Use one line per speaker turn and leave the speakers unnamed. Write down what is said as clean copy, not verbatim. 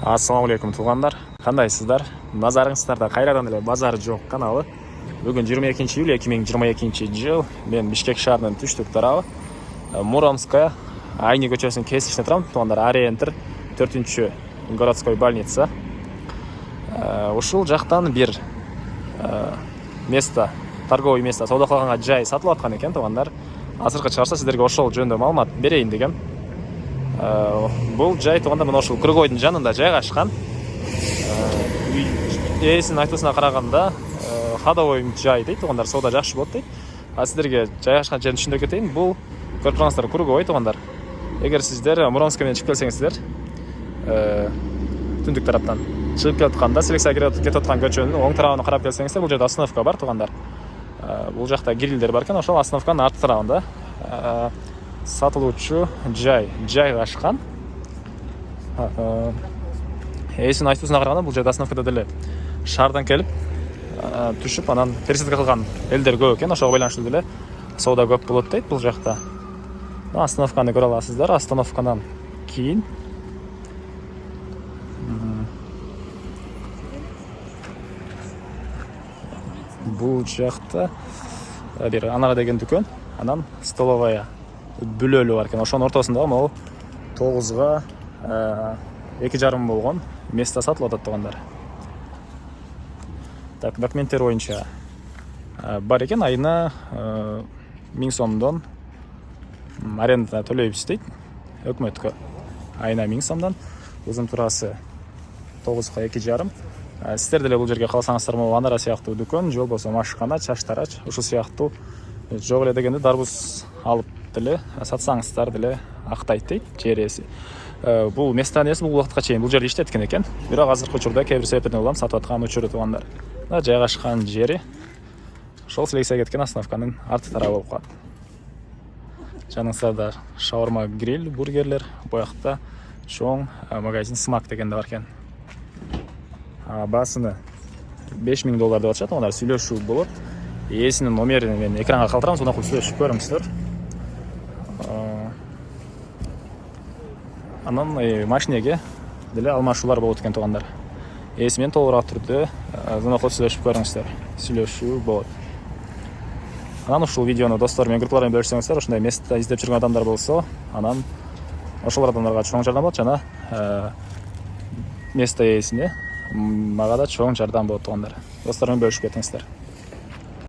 Assalamu alaikum туғандар. Қандайсыздар? Назарыңыздарда қайрадан эле базар жоқ каналы. Бүгін 22 июль 2022 жыл. Мен Бишкек шаарынын түштүк тарабы Муромская Айни көчөсүнүн кесишине турам. Туғандар Ориентир 4-чү городской больница. Ушул жактан бир место, торговый место, сауда кылганга жай сатылып аткан экен туғандар. Азыркы чыгарса сиздерге ошол жөнүндө маалымат берейин дегем. Бұл жай туғанда мына ошол кыргойдун жанында жайгашкан. Ээсинин айтуусуна караганда ходовой жай дейт туғандар, соода жакшы болот дейт. Сиздерге жайгашкан жерин түшүндүрүп кетейин. Бул көрүп тургансыздар кыргой туғандар. Эгер сиздер Муромская менен чыгып келсеңиздер, түндүк тараптан чыгып келатканда Селексияга кетип аткан көчөнүн оң тарабына карап келсеңиздер, бул жерде остановка бар туғандар. Бул жакта грилдер бар экен, ошол остановканын арты тарабында сатылуучу жайгашкан. Ээсинин айтуусуна караганда бул жерде остановкада деле шаардан келип түшүп анан пересадка кылган элдер көп экен, ошого байланыштуу деле соода көп болот дейт бул жакта. Остановканы көрө аласыздар. Остановкадан кийин бул жакта бир Анара деген дүкөн, анан столовая бүлөлү бар экен. Ошонун ортосунда могу 9га 2,5 болгон место сатылып атат туғандар. Так, документтер боюнча бар экен, айына 1000 сомдон аренда төлөйбүз дейт өкмөткө. Айына 1000 сомдон, узун турасы 9га 2,5. Сиздер деле бул жерге калсаңыздар, могу Анара сыяктуу дүкөн, же болбосо машкана, чач тарач, ушул сыяктуу жок эле дегенде дарбуз алып деле сатсаңыздар деле актайт дейт жер ээси. Бул местаниясы бул убакытка чейин бул жерде иштеткен экен. Бирок азыркы учурда кээ бир себептерден улам сатып аткан учуру туғандар. Жайгашкан жери ошол Селексияга кеткен остановканын арты тарабы болуп калат. Жаныңыздарда шаурма гриль, бургерлер, буякта чоң магазин Смак деген да бар экен. Баасыны $5000 деп атышат, ондар сүйлөшүү болот. Ээсинин номерин мен экранга калтырам, сонда сүйлөшүп көрүңүздөр. Анан машинеге деле алмашуулар болот экен туғандар. Ээси менен толугураак түрдө звоноклоп сүйлөшүп көрүңүздөр. Сүйлөшүү болот. Анан ушул видеону достор менен группалар менен бөлүшсөңүздөр, ушундай место издеп жүргөн адамдар болсо, анан ошол адамдарга чоң жардам болот жана место ээсине мага да чоң жардам болот туғандар. Достор менен бөлүшүп кетиңиздер.